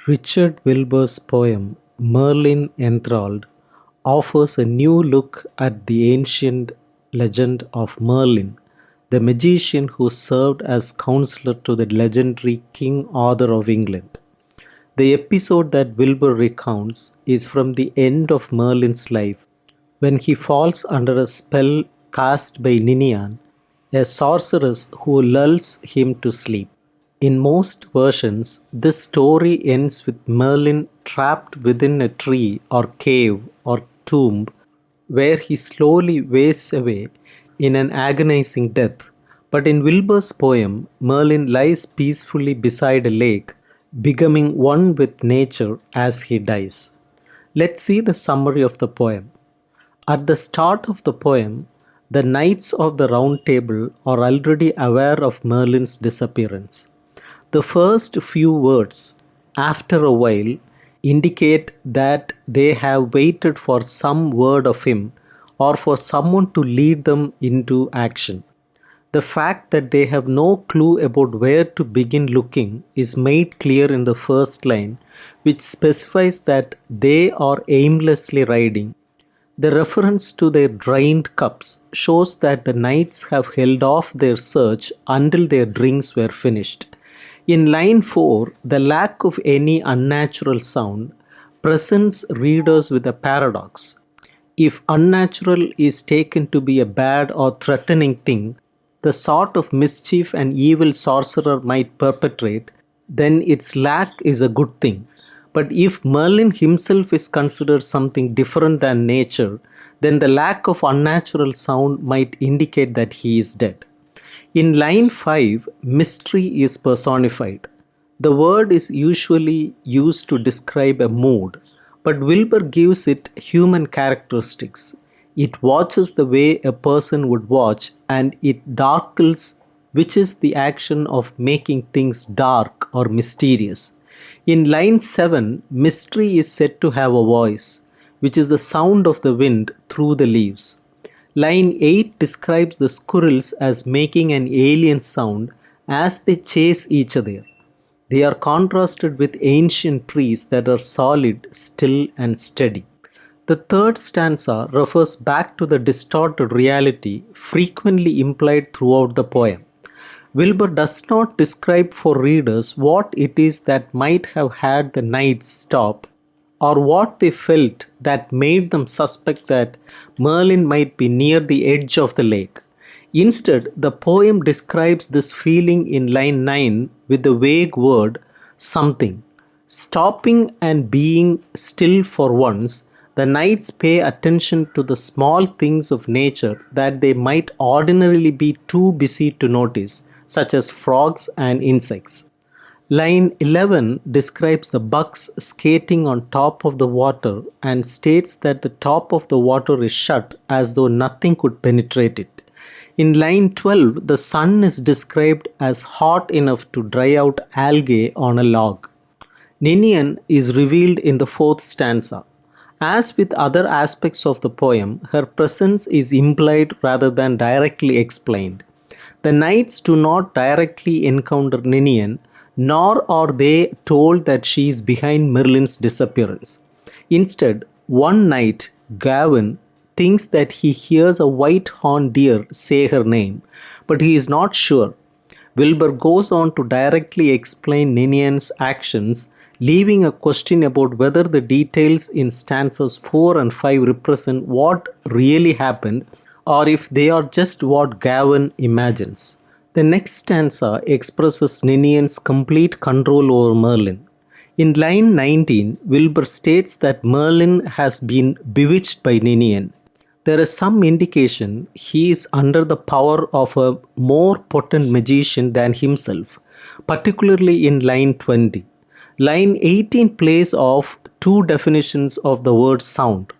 Richard Wilbur's poem Merlin Enthralled offers a new look at the ancient legend of Merlin, the magician who served as counselor to the legendary King Arthur of England. The episode that Wilbur recounts is from the end of Merlin's life when he falls under a spell cast by Ninian, a sorceress who lulls him to sleep. In most versions, this story ends with Merlin trapped within a tree or cave or tomb where he slowly wastes away in an agonizing death. But in Wilbur's poem, Merlin lies peacefully beside a lake, becoming one with nature as he dies. Let's see the summary of the poem. At the start of the poem, the knights of the Round Table are already aware of Merlin's disappearance. The first few words, after a while, indicate that they have waited for some word of him or for someone to lead them into action. The fact that they have no clue about where to begin looking is made clear in the first line, which specifies that they are aimlessly riding. The reference to their drained cups shows that the knights have held off their search until their drinks were finished. In line 4, the lack of any unnatural sound presents readers with a paradox. If unnatural is taken to be a bad or threatening thing, the sort of mischief an evil sorcerer might perpetrate, then its lack is a good thing. But if Merlin himself is considered something different than nature, then the lack of unnatural sound might indicate that he is dead. In line 5, mystery is personified. The word is usually used to describe a mood, but Wilbur gives it human characteristics. It watches the way a person would watch, and it darkles, which is the action of making things dark or mysterious. In line 7, mystery is said to have a voice, which is the sound of the wind through the leaves. Line 8 describes the squirrels as making an alien sound as they chase each other. They are contrasted with ancient trees that are solid, still, and steady. The third stanza refers back to the distorted reality frequently implied throughout the poem. Wilbur does not describe for readers what it is that might have had the knights stop or what they felt that made them suspect that Merlin might be near the edge of the lake. Instead, the poem describes this feeling in line 9 with the vague word something. Stopping and being still for once, the knights pay attention to the small things of nature that they might ordinarily be too busy to notice, such as frogs and insects. Line 11 describes the bucks skating on top of the water and states that the top of the water is shut as though nothing could penetrate it. In line 12, the sun is described as hot enough to dry out algae on a log. Ninian is revealed in the fourth stanza. As with other aspects of the poem, her presence is implied rather than directly explained. The knights do not directly encounter Ninian, nor are they told that she is behind Merlin's disappearance. Instead, one knight, Gawain, thinks that he hears a white-horned deer say her name, but he is not sure. Wilbur goes on to directly explain Ninian's actions, leaving a question about whether the details in stanzas 4 and 5 represent what really happened or if they are just what Gawain imagines. The next stanza expresses Ninian's complete control over Merlin. In line 19, Wilbur states that Merlin has been bewitched by Ninian. There is some indication he is under the power of a more potent magician than himself, particularly in line 20. Line 18 plays off two definitions of the word sound.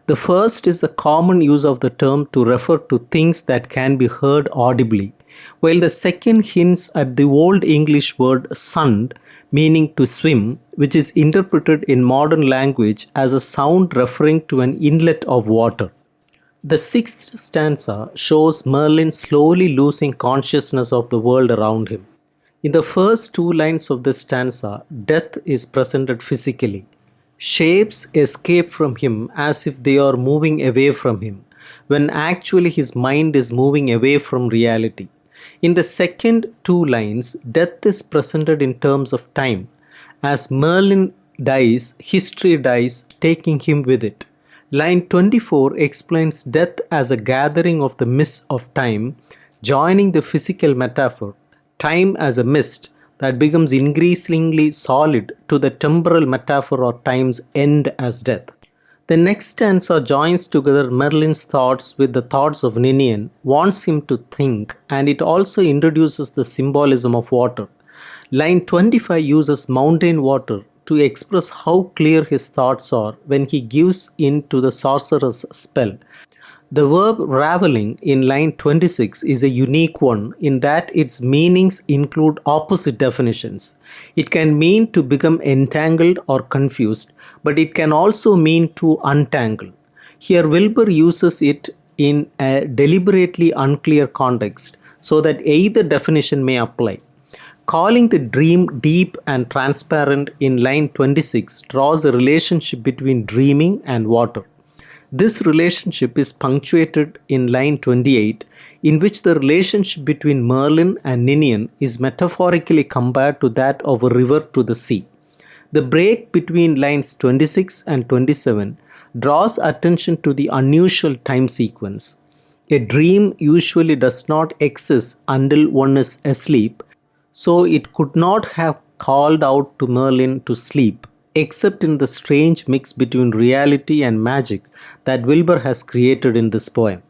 The first is the common use of the term to refer to things that can be heard audibly, while the second hints at the Old English word sund, meaning to swim, which is interpreted in modern language as a sound referring to an inlet of water. The sixth stanza shows Merlin slowly losing consciousness of the world around him. In the first two lines of this stanza, death is presented physically. Shapes escape from him as if they are moving away from him, when actually his mind is moving away from reality. In the second two lines, death is presented in terms of time. As Merlin dies, history dies, taking him with it. Line 24 explains death as a gathering of the mist of time, joining the physical metaphor, time as a mist that becomes increasingly solid, to the temporal metaphor or time's end as death. The next stanza joins together Merlin's thoughts with the thoughts of Ninian, wants him to think, and it also introduces the symbolism of water. Line 25 uses mountain water to express how clear his thoughts are when he gives in to the sorcerer's spell. The verb raveling in line 26 is a unique one in that its meanings include opposite definitions. It can mean to become entangled or confused, but it can also mean to untangle. Here, Wilbur uses it in a deliberately unclear context so that either definition may apply. Calling the dream deep and transparent in line 26 draws a relationship between dreaming and water. This relationship is punctuated in line 28, in which the relationship between Merlin and Ninian is metaphorically compared to that of a river to the sea. The break between lines 26 and 27 draws attention to the unusual time sequence. A dream usually does not exist until one is asleep, so it could not have called out to Merlin to sleep, except in the strange mix between reality and magic that Wilbur has created in this poem.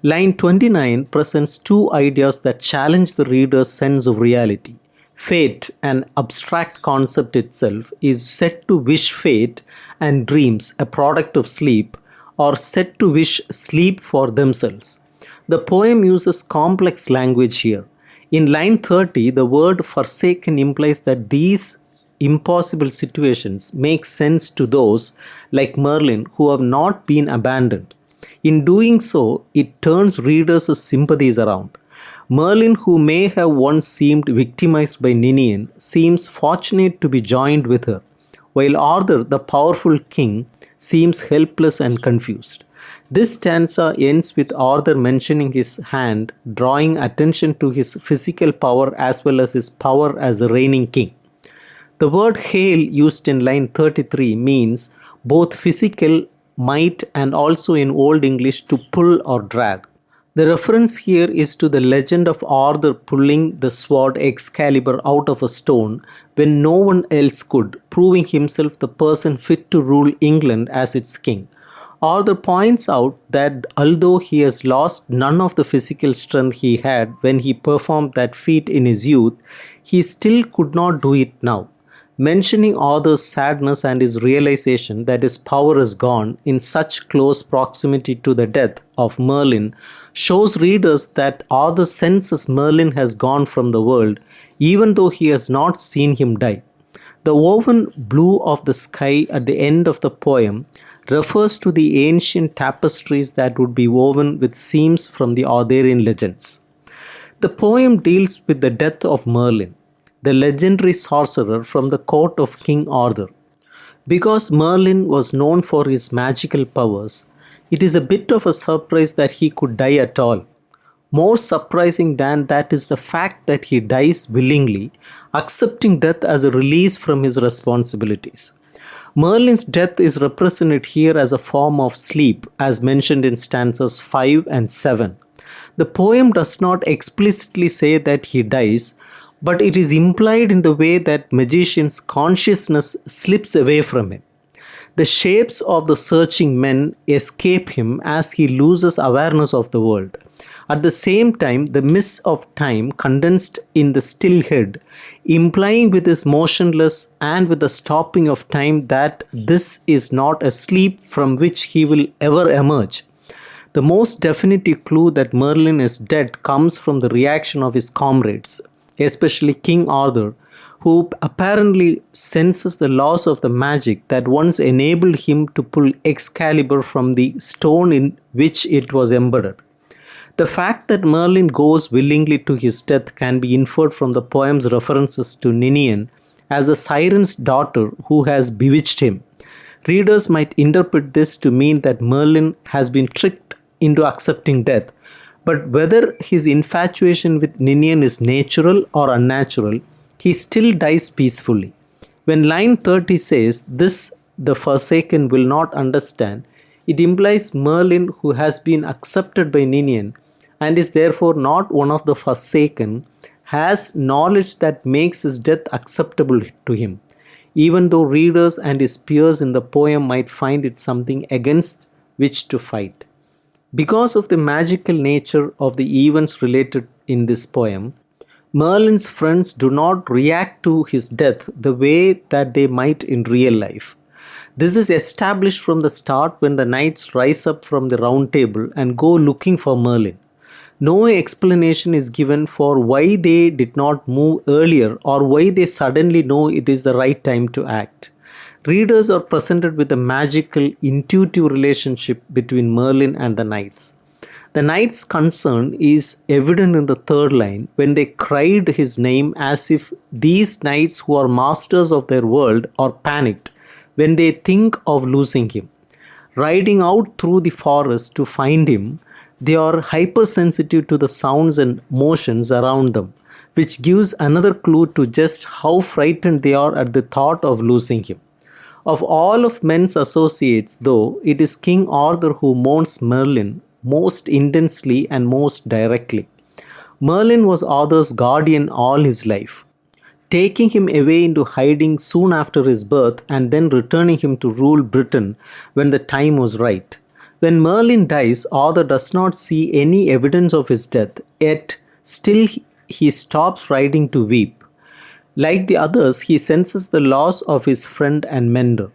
Line 29 presents two ideas that challenge the reader's sense of reality. Fate, an abstract concept itself, is said to wish fate, and dreams, a product of sleep, are said to wish sleep for themselves. The poem uses complex language here. In line 30, the word forsaken implies that these impossible situations make sense to those, like Merlin, who have not been abandoned. In doing so, it turns readers' sympathies around. Merlin, who may have once seemed victimized by Ninian, seems fortunate to be joined with her, while Arthur, the powerful king, seems helpless and confused. This stanza ends with Arthur mentioning his hand, drawing attention to his physical power as well as his power as the reigning king. The word hail used in line 33 means both physical might and also in Old English to pull or drag. The reference here is to the legend of Arthur pulling the sword Excalibur out of a stone when no one else could, proving himself the person fit to rule England as its king. Arthur points out that although he has lost none of the physical strength he had when he performed that feat in his youth, he still could not do it now. Mentioning Arthur's sadness and his realization that his power is gone in such close proximity to the death of Merlin shows readers that Arthur senses Merlin has gone from the world even though he has not seen him die. The woven blue of the sky at the end of the poem refers to the ancient tapestries that would be woven with seams from the Arthurian legends. The poem deals with the death of Merlin, the legendary sorcerer from the court of King Arthur. Because Merlin was known for his magical powers, it is a bit of a surprise that he could die at all. More surprising than that is the fact that he dies willingly, accepting death as a release from his responsibilities. Merlin's death is represented here as a form of sleep, as mentioned in stanzas 5 and 7. The poem does not explicitly say that he dies, but it is implied in the way that magician's consciousness slips away from him. The shapes of the searching men escape him as he loses awareness of the world. At the same time, the mist of time condensed in the still head, implying with his motionless and with the stopping of time that this is not a sleep from which he will ever emerge. The most definitive clue that Merlin is dead comes from the reaction of his comrades, especially King Arthur, who apparently senses the loss of the magic that once enabled him to pull Excalibur from the stone in which it was embedded. The fact that Merlin goes willingly to his death can be inferred from the poem's references to Ninian as the siren's daughter who has bewitched him. Readers might interpret this to mean that Merlin has been tricked into accepting death, but whether his infatuation with Ninian is natural or unnatural, he still dies peacefully. When line 30 says, "This the Forsaken will not understand," it implies Merlin, who has been accepted by Ninian and is therefore not one of the Forsaken, has knowledge that makes his death acceptable to him, even though readers and his peers in the poem might find it something against which to fight. Because of the magical nature of the events related in this poem, Merlin's friends do not react to his death the way that they might in real life. This is established from the start when the knights rise up from the round table and go looking for Merlin. No explanation is given for why they did not move earlier or why they suddenly know it is the right time to act. Readers are presented with a magical, intuitive relationship between Merlin and the knights. The knight's concern is evident in the third line when they cried his name, as if these knights who are masters of their world are panicked when they think of losing him. Riding out through the forest to find him, they are hypersensitive to the sounds and motions around them, which gives another clue to just how frightened they are at the thought of losing him. Of all of men's associates, though, it is King Arthur who mourns Merlin most intensely and most directly. Merlin was Arthur's guardian all his life, taking him away into hiding soon after his birth and then returning him to rule Britain when the time was right. When Merlin dies, Arthur does not see any evidence of his death, yet still he stops riding to weep. Like the others, he senses the loss of his friend and mentor,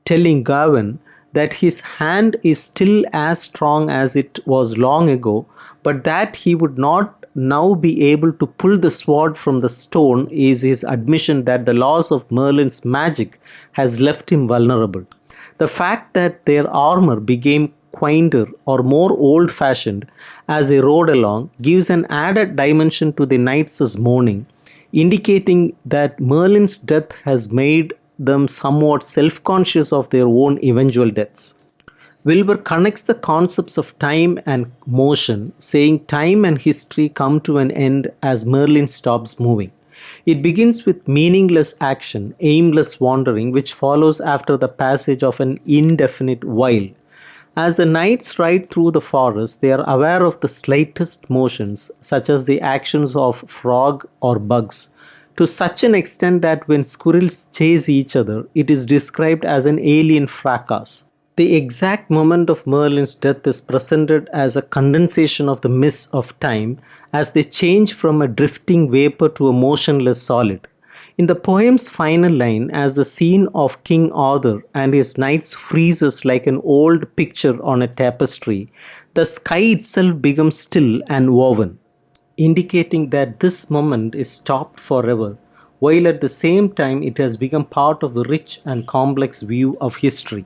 telling Gawain that his hand is still as strong as it was long ago, but that he would not now be able to pull the sword from the stone is his admission that the loss of Merlin's magic has left him vulnerable. The fact that their armor became quainter or more old-fashioned as they rode along gives an added dimension to the knights' mourning, indicating that Merlin's death has made them somewhat self-conscious of their own eventual deaths. Wilbur connects the concepts of time and motion, saying time and history come to an end as Merlin stops moving. It begins with meaningless action, aimless wandering, which follows after the passage of an indefinite while. As the knights ride through the forest, they are aware of the slightest motions, such as the actions of frog or bugs, to such an extent that when squirrels chase each other, it is described as an alien fracas. The exact moment of Merlin's death is presented as a condensation of the mists of time as they change from a drifting vapor to a motionless solid. In the poem's final line, as the scene of King Arthur and his knights freezes like an old picture on a tapestry, the sky itself becomes still and woven, indicating that this moment is stopped forever, while at the same time it has become part of the rich and complex view of history.